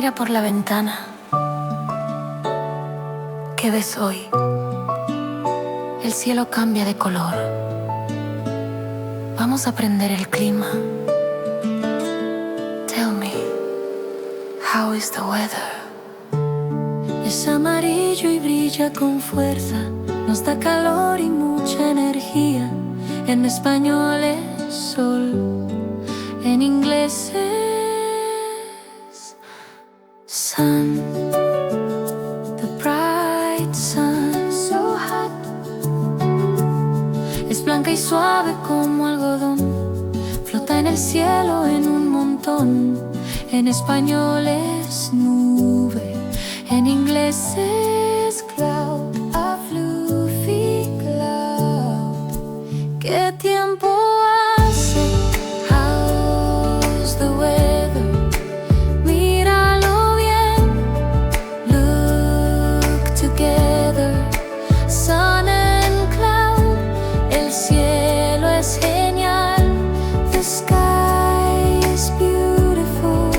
Mira por la ventana. ¿Qué ves hoy? El cielo cambia de color. Vamos a prender el clima. Tell me, how is the weather? Es amarillo y brilla con fuerza. Nos da calor y mucha energía. En español es sol, en inglés es sun. The bright sun, so hot. Es blanca y suave como algodón. Flota en el cielo en un montón. En español es nube, en inglés es cloud, a fluffy cloud. ¿Qué tiempo hace? How's the weather? Míralo bien. Look together. Sun and cloud. El cielo es genial. The sky is beautiful.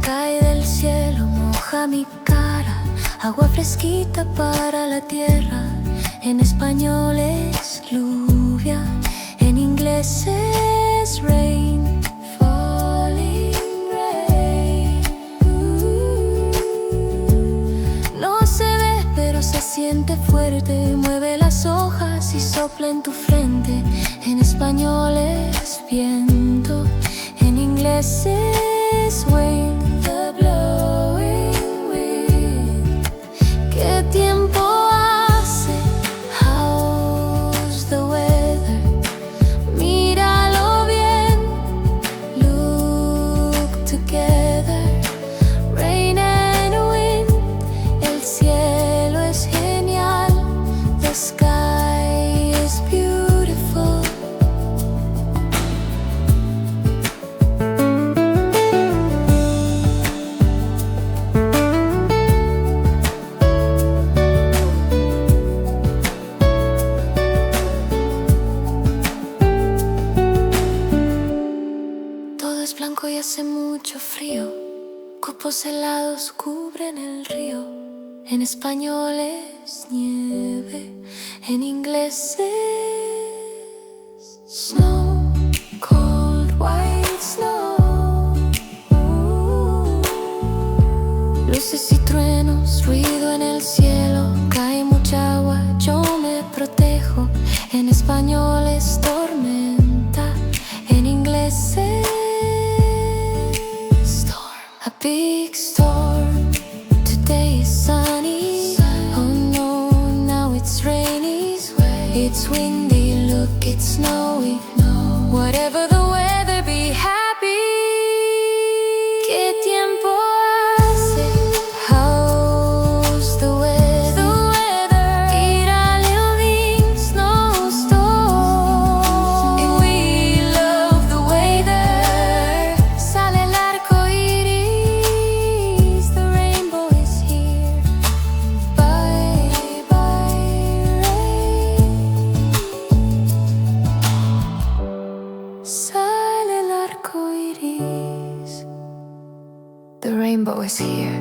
Cae del cielo, moja mi cara, agua fresquita para la tierra. En español es lluvia, en inglés es rain, falling rain. No se ve, pero se siente fuerte. Mueve las hojas y sopla en tu frente. En español es viento, en inglés es wind, the blowing wind. ¿Qué tiempo hace? How's the weather? Míralo bien. Look together. Rain and wind. El cielo es genial. The sky is beautiful. Todo es blanco y hace mucho frío. Copos helados cubren el río. En español es nieve, en inglés es snow, cold white snow. Luces y truenos, ruido en el cielo. Cae mucha agua, yo me protejo. En español es tormenta, en inglés es a big storm. Today is sunny. Oh no, now it's rainy. It's windy, look, it's snowy. Whatever the weather, be happy. ¿Qué tiempo hace? How's the weather? Tírale un snowstorm. And we love the weather. Sale el arco iris. The rainbow is here. Bye bye rain. Sale el arco iris. The rainbow is here.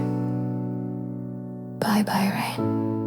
Bye bye rain.